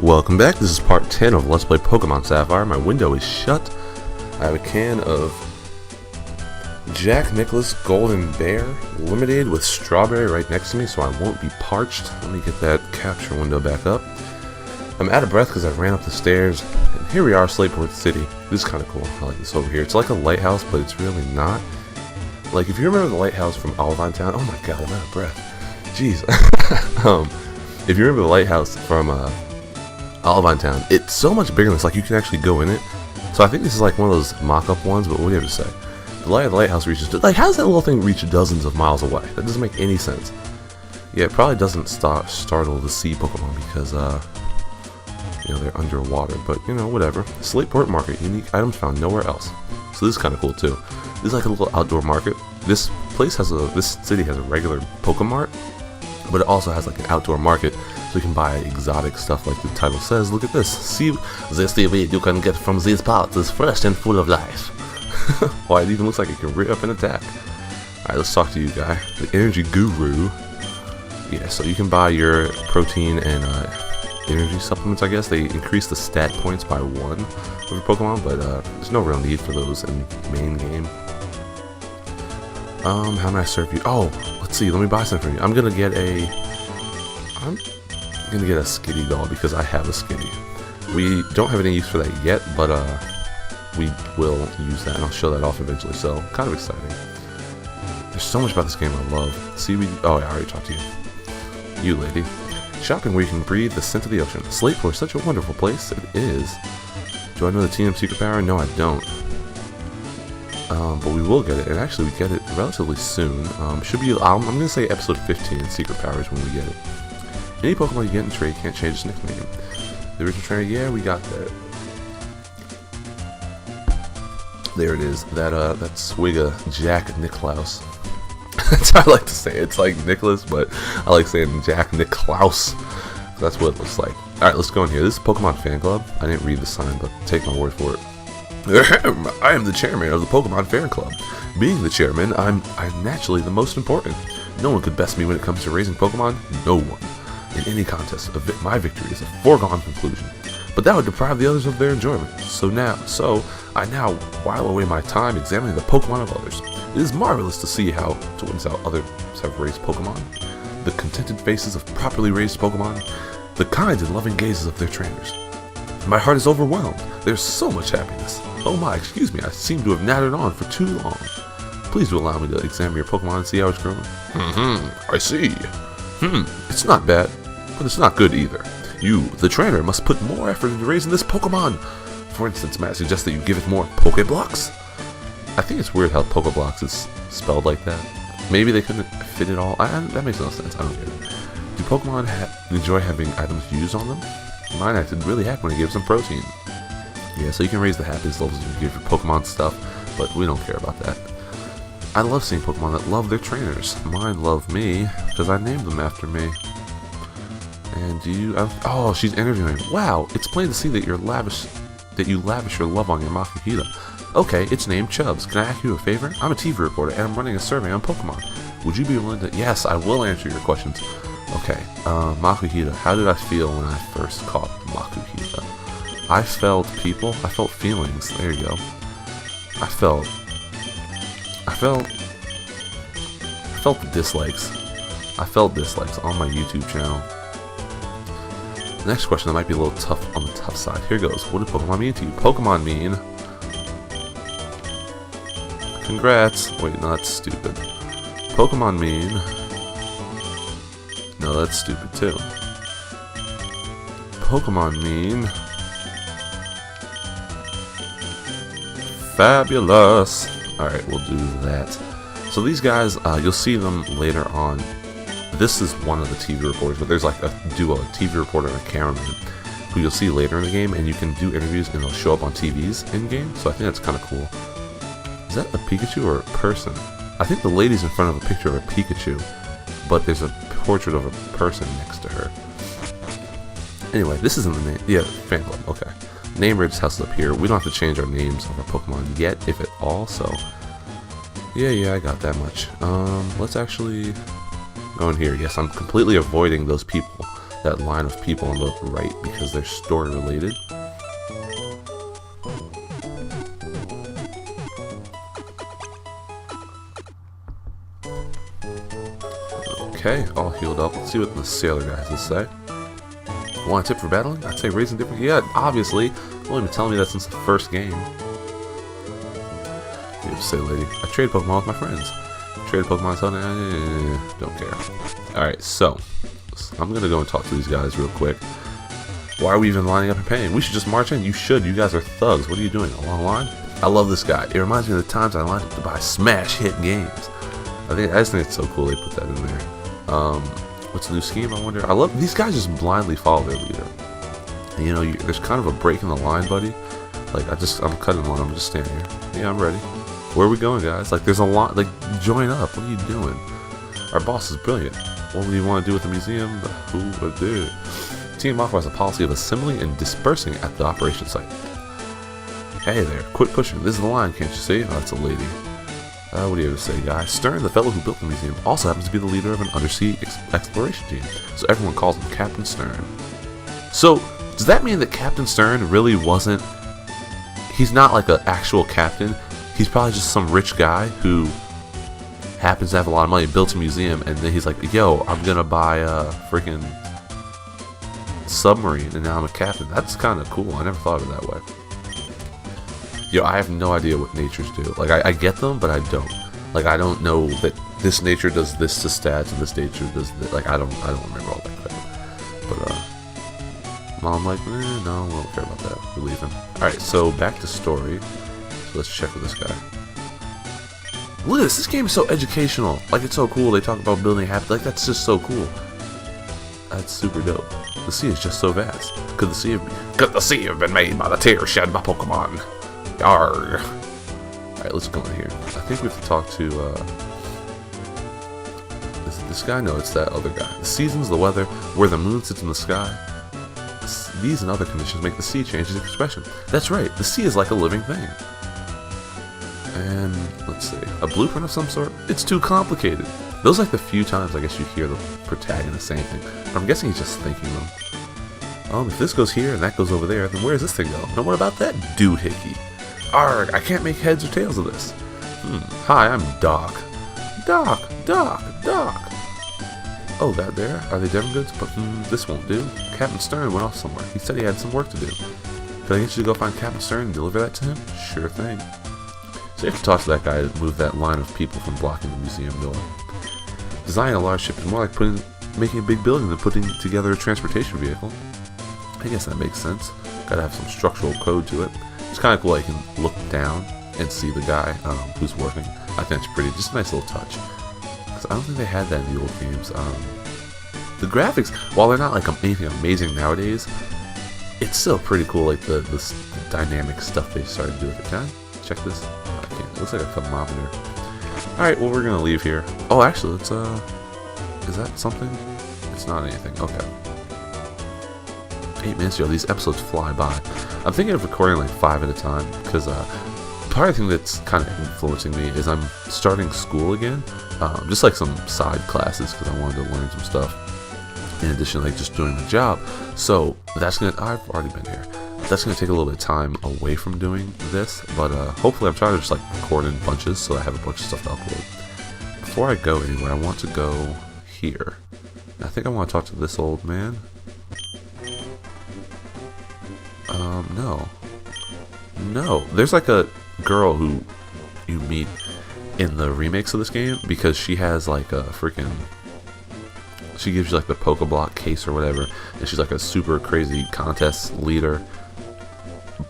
Welcome back. This is part 10 of Let's Play Pokemon Sapphire. My window is shut. I have a can of Jack Nicklaus Golden Bear Lemonade with strawberry right next to me so I won't be parched. Let me get that capture window back up. I'm out of breath because I ran up the stairs. And here we are, Slateport City. This is kind of cool. I like this over here. It's like a lighthouse, but it's really not. Like, if you remember the lighthouse from Olivine Town, oh my god, I'm out of breath. Jeez. If you remember the lighthouse from Olivine Town, it's so much bigger than this. Like, you can actually go in it. So I think this is like one of those mock-up ones, but what do you have to say? The light of the lighthouse reaches, like, how does that little thing reach dozens of miles away? That doesn't make any sense. Yeah, it probably doesn't startle the sea Pokemon because, you know, they're underwater, but, you know, whatever. Slateport Market, unique items found nowhere else. So this is kind of cool, too. This is like a little outdoor market. This city has a regular Pokemart, but it also has like an outdoor market, so you can buy exotic stuff like the title says. Look at this. See, this seaweed you can get from these parts is fresh and full of life. Why, it even looks like it can rear up and attack. Alright, let's talk to you, guy. The Energy Guru. Yeah, so you can buy your protein and energy supplements, I guess. They increase the stat points by 1 of your Pokemon, but there's no real need for those in the main game. How may I serve you? Oh, let's see. Let me buy something from you. I'm gonna get a Skitty doll because I have a Skitty. We don't have any use for that yet, but we will use that, and I'll show that off eventually. So, kind of exciting. There's so much about this game I love. Seaweed. Oh, yeah, I already talked to you. You lady. Shopping where you can breathe the scent of the ocean. Slateport is such a wonderful place. It is. Do I know the TM secret power? No, I don't. But we will get it, and actually we get it relatively soon. Should be, I'm going to say episode 15, secret powers, when we get it. Any Pokemon you get in trade can't change its nickname. The original trainer, yeah, we got that. There it is, that Swigga Jack Nicklaus. That's how I like to say it. It's like Nicholas, but I like saying Jack Nicklaus. That's what it looks like. Alright, let's go in here. This is Pokemon Fan Club. I didn't read the sign, but take my word for it. I am the chairman of the Pokemon Fan Club. Being the chairman, I'm naturally the most important. No one could best me when it comes to raising Pokemon. No one. In any contest, my victory is a foregone conclusion. But that would deprive the others of their enjoyment. So I now while away my time examining the Pokemon of others. It is marvelous to see how others have raised Pokemon. The contented faces of properly raised Pokemon. The kind and loving gazes of their trainers. My heart is overwhelmed. There's so much happiness. Oh my, excuse me, I seem to have nattered on for too long. Please do allow me to examine your Pokemon and see how it's growing. I see. It's not bad, but it's not good either. You, the trainer, must put more effort into raising this Pokemon. For instance, may I suggest that you give it more Pokeblocks? I think it's weird how Pokeblocks is spelled like that. Maybe they couldn't fit it all. That makes no sense. I don't get it. Do Pokemon enjoy having items used on them? Mine acted really happy when I gave some protein. Yeah, so you can raise the happiness levels you give your Pokemon stuff, but we don't care about that. I love seeing Pokemon that love their trainers. Mine love me, because I named them after me. And do you... oh, she's interviewing. Wow, it's plain to see that you lavish your love on your Makuhita. Okay, it's named Chubbs. Can I ask you a favor? I'm a TV reporter, and I'm running a survey on Pokemon. Would you be willing to... Yes, I will answer your questions. Okay, Makuhita. How did I feel when I first caught Makuhita? I felt feelings. There you go. I felt the dislikes. I felt dislikes on my YouTube channel. The next question that might be a little tough on the tough side. Here goes. What did Pokemon mean to you? Pokemon mean... Congrats. Wait, no, that's stupid. Pokemon mean... No, that's stupid too. Pokemon mean... Fabulous. Alright, we'll do that. So these guys, you'll see them later on. This is one of the TV reporters, but there's like a duo, a TV reporter and a cameraman, who you'll see later in the game, and you can do interviews and they'll show up on TVs in-game, so I think that's kind of cool. Is that a Pikachu or a person? I think the lady's in front of a picture of a Pikachu, but there's a portrait of a person next to her. Anyway, this isn't the name. Yeah, Fan Club, okay. Name registers up here. We don't have to change our names of our Pokemon yet, if at all, so... Yeah, I got that much. Let's actually go in here. Yes, I'm completely avoiding those people that line of people on the right because they're story related. Okay, all healed up. Let's see what the sailor guy has to say. Want a tip for battling? I'd say raising different. Yeah, obviously. You've only been telling me that since the first game. You have to say, lady. I trade Pokemon with my friends. Trade Pokemon, don't care. Alright, so I'm gonna go and talk to these guys real quick. Why are we even lining up and paying? We should just march in. You should. You guys are thugs. What are you doing? A long line? I love this guy. It reminds me of the times I lined up to buy smash hit games. I just think it's so cool they put that in there. What's the new scheme? I wonder. I love these guys just blindly follow their leader. And, you know, there's kind of a break in the line, buddy. Like I'm cutting the line. I'm just standing here. Yeah, I'm ready. Where are we going, guys? Like, there's a lot. Like, join up. What are you doing? Our boss is brilliant. What do you want to do with the museum? Who would do it? Team Aqua has a policy of assembling and dispersing at the operation site. Hey there, quit pushing. This is the line, can't you see? Oh, that's a lady. What do you have to say, guys? Stern, the fellow who built the museum, also happens to be the leader of an undersea exploration team, so everyone calls him Captain Stern. So, does that mean that Captain Stern really wasn't... He's not like an actual captain. He's probably just some rich guy who happens to have a lot of money, built a museum, and then he's like, yo, I'm gonna buy a freaking submarine, and now I'm a captain. That's kind of cool. I never thought of it that way. Yo, I have no idea what natures do. Like, I get them, but I don't. Like, I don't know that this nature does this to stats, and this nature does this. Like, I don't remember all that crap. But, Mom, like, no, we don't care about that. We're leaving. Alright, so back to story. So let's check with this guy. Look at this. This game is so educational. Like, it's so cool. They talk about building habits. Like, that's just so cool. That's super dope. The sea is just so vast. Could the sea have been made by the tears shed by Pokemon? Yarg. Alright, let's go in here. I think we have to talk to, this guy? No, it's that other guy. The seasons, the weather, where the moon sits in the sky. These and other conditions make the sea change its expression. That's right, the sea is like a living thing. And, let's see, a blueprint of some sort? It's too complicated. Those are like the few times I guess you hear the protagonist saying things. But I'm guessing he's just thinking them. If this goes here and that goes over there, then where does this thing go? Now what about that doohickey? Arrgh, I can't make heads or tails of this. Hi, I'm Doc. Doc. Oh, that there? Are they Devon goods? But this won't do. Captain Stern went off somewhere. He said he had some work to do. Could I get you to go find Captain Stern and deliver that to him? Sure thing. So you have to talk to that guy to move that line of people from blocking the museum door. Designing a large ship is more like making a big building than putting together a transportation vehicle. I guess that makes sense. Gotta have some structural code to it. It's kind of cool. I can look down and see the guy who's working. I think it's pretty. Just a nice little touch. Because I don't think they had that in the old games. The graphics, while they're not like anything amazing nowadays, it's still pretty cool. Like the dynamic stuff they started to do with it. Can I check this? No, I can't. It looks like a thermometer. All right. Well, we're gonna leave here. Oh, actually, let's. Is that something? It's not anything. Okay. 8 minutes ago, these episodes fly by. I'm thinking of recording like 5 at a time because part of the thing that's kind of influencing me is I'm starting school again, just like some side classes because I wanted to learn some stuff in addition to like just doing the job. So that's gonna. I've already been here. That's gonna take a little bit of time away from doing this, but hopefully I'm trying to just like record in bunches so I have a bunch of stuff to upload. Before I go anywhere, I want to go here. I think I want to talk to this old man. No. There's like a girl who you meet in the remakes of this game because she has like a freaking... She gives you like the Pokeblock case or whatever, and she's like a super crazy contest leader.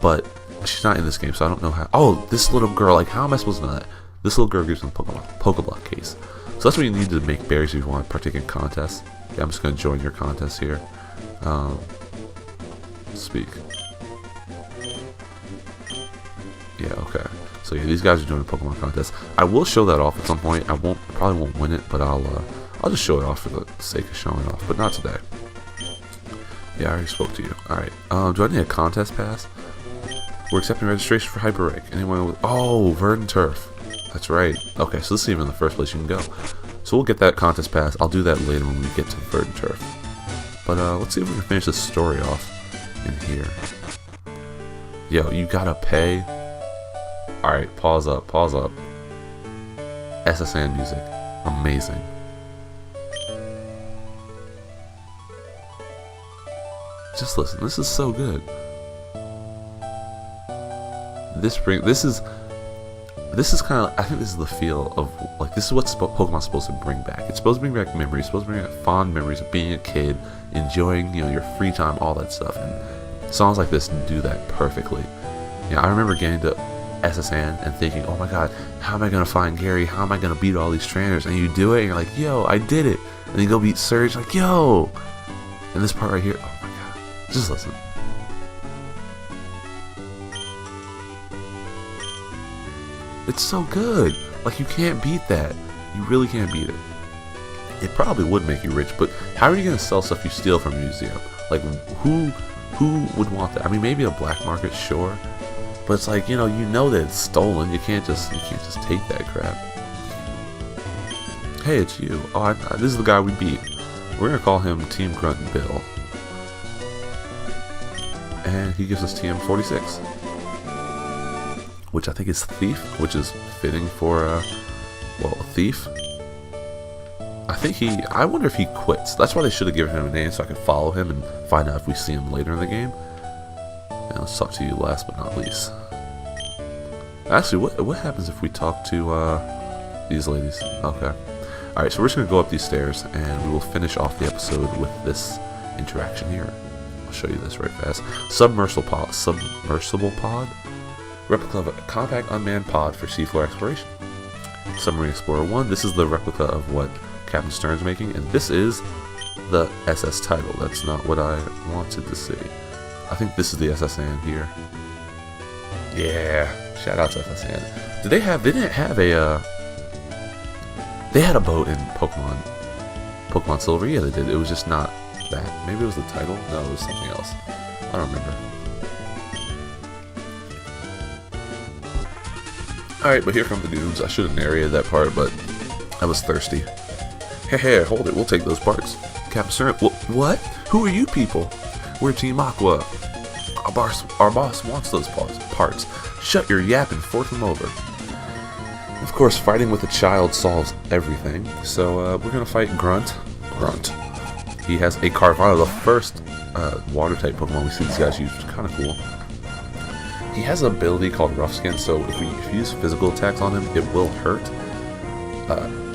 But she's not in this game, so I don't know how... Oh, this little girl, like how am I supposed to know that? This little girl gives you the Pokeblock case. So that's what you need to make berries if you want to partake in contests. Yeah, I'm just going to join your contest here. Speak. Yeah, okay. So yeah, these guys are doing a Pokemon contest. I will show that off at some point. Probably won't win it, but I'll just show it off for the sake of showing it off, but not today. Yeah, I already spoke to you. Alright. Do I need a contest pass? We're accepting registration for Hyper Rake. Anyone with... Oh, Verdant Turf. That's right. Okay, so this is even the first place you can go. So we'll get that contest pass. I'll do that later when we get to Verdant Turf. But let's see if we can finish this story off in here. Yo, you gotta pay. Alright, pause up, pause up. SSN music. Amazing. Just listen, this is so good. This is kind of, I think this is the feel of, like, this is what Pokemon's supposed to bring back. It's supposed to bring back memories, it's supposed to bring back fond memories of being a kid, enjoying, you know, your free time, all that stuff. And songs like this do that perfectly. You know, I remember getting to SSN and thinking, oh my god, how am I going to find Gary? How am I going to beat all these trainers? And you do it, and you're like, yo, I did it. And then you go beat Surge, like, yo. And this part right here, oh my god, just listen. It's so good. Like, you can't beat that. You really can't beat it. It probably would make you rich, but how are you going to sell stuff you steal from a museum? Like, who would want that? I mean, maybe a black market, sure. But it's like, you know that it's stolen. You can't just take that crap. Hey, it's you. Oh, this is the guy we beat. We're going to call him Team Grunt Bill. And he gives us TM 46. Which I think is Thief, which is fitting for, well, a thief. I wonder if he quits. That's why they should have given him a name so I could follow him and find out if we see him later in the game. And let's talk to you last but not least. Actually, what happens if we talk to, these ladies? Okay. Alright, so we're just going to go up these stairs and we will finish off the episode with this interaction here. I'll show you this right fast. Submersible pod? Replica of a compact unmanned pod for seafloor exploration. Submarine Explorer 1, this is the replica of what Captain Stern's making, and this is the SS title. That's not what I wanted to see. I think this is the SSN here. Yeah, shout out to SSN. They didn't have a, they had a boat in Pokemon Silver? Yeah, they did. It was just not that. Maybe it was the title? No, it was something else. I don't remember. Alright, but here come the dudes. I should have narrated that part, but I was thirsty. Hey, hold it. We'll take those parts. Captain Stern, what? Who are you people? We're Team Aqua. Our boss wants those parts. Shut your yap and fork them over. Of course, fighting with a child solves everything. So, we're gonna fight Grunt. He has a Carvanha, the first water-type Pokemon we see these guys use, which is kind of cool. He has an ability called Rough Skin, so if you use physical attacks on him, it will hurt.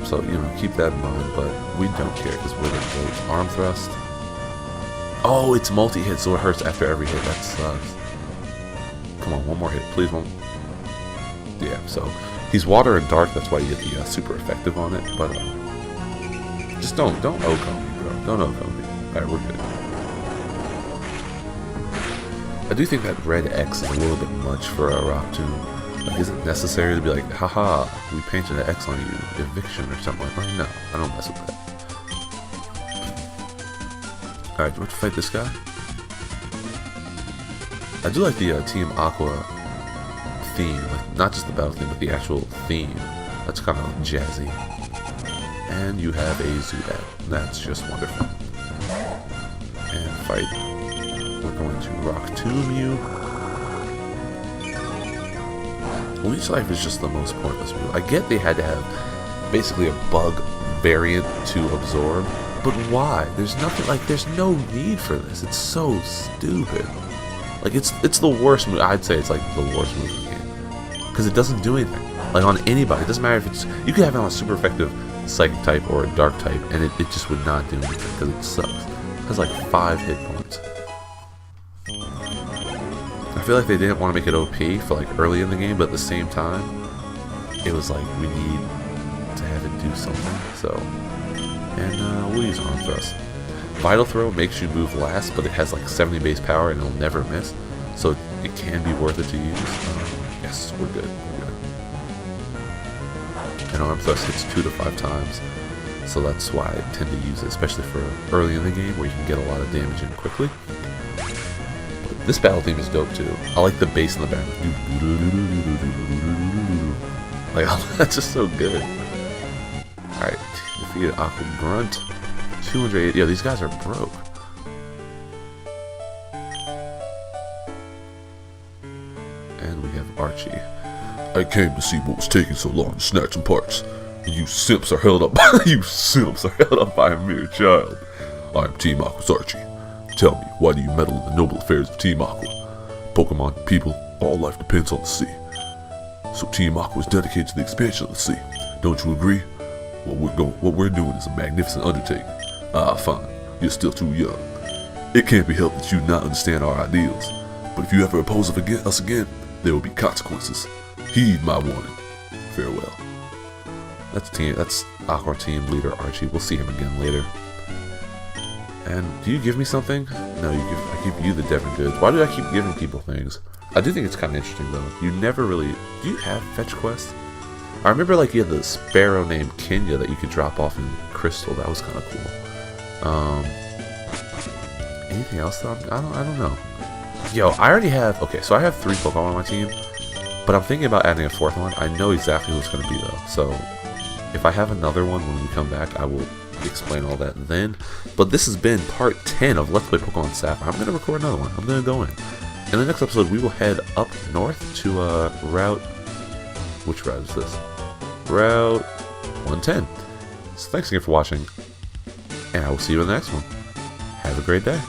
So, keep that in mind, but we don't care because we're going to go Arm Thrust. Oh, it's multi-hit, so it hurts after every hit. That sucks. Come on, one more hit, please. Yeah, so he's water and dark, that's why you get the super effective on it, but just don't OHKO me, bro. Don't OHKO me. Alright, we're good. I do think that red X is a little bit much for a rock tomb. Like, is it necessary to be like, haha, we painted an X on you, eviction or something like that? No, I don't mess with that. Alright, do we have to fight this guy? I do like the Team Aqua theme, like, not just the battle theme, but the actual theme. That's kind of jazzy. And you have a Zubat. That's just wonderful. And fight. We're going to Rock Tomb you. Leech Life is just the most pointless move. I get they had to have basically a bug variant to absorb, but why? There's nothing, like, there's no need for this. It's so stupid. Like, it's the worst move. I'd say it's like the worst move in the game. Because it doesn't do anything. Like, on anybody. It doesn't matter if it's, you could have it on a super effective Psychic type or a Dark type, and it just would not do anything because it sucks. It has like 5 hit points. I feel like they didn't want to make it OP for like early in the game, but at the same time, it was like, we need to have it do something. So, and we'll use Arm Thrust. Vital Throw makes you move last, but it has like 70 base power and it'll never miss, so it can be worth it to use. Yes, we're good. And Arm Thrust hits 2 to 5 times, so that's why I tend to use it, especially for early in the game where you can get a lot of damage in quickly. But this battle theme is dope too. I like the bass in the back. Like, that's just so good. Alright, defeated Aqua Grunt. 280. Yo, these guys are broke. Archie. I came to see what was taking so long to snatch some parts. And you simps are held up by a mere child. I am Team Aqua's Archie. Tell me, why do you meddle in the noble affairs of Team Aqua? Pokemon, people, all life depends on the sea. So Team Aqua is dedicated to the expansion of the sea. Don't you agree? What we're doing is a magnificent undertaking. Ah, fine. You're still too young. It can't be helped that you not understand our ideals. But if you ever oppose us again, there will be consequences. Heed my warning. Farewell. That's Aqua team leader Archie. We'll see him again later. And do you give me something? No, I give you the Devon goods. Why do I keep giving people things? I do think it's kind of interesting though. You never really... Do you have fetch quests? I remember like you had the sparrow named Kenya that you could drop off in Crystal. That was kind of cool. Anything else though? I don't know. Yo, I already have... Okay, so I have 3 Pokemon on my team. But I'm thinking about adding a 4th one. I know exactly who it's going to be though. So if I have another one when we come back, I will explain all that then. But this has been part 10 of Let's Play Pokemon Sapphire. I'm going to record another one. I'm going to go in. In the next episode, we will head up north to route... Which route is this? Route 110. So thanks again for watching. And I will see you in the next one. Have a great day.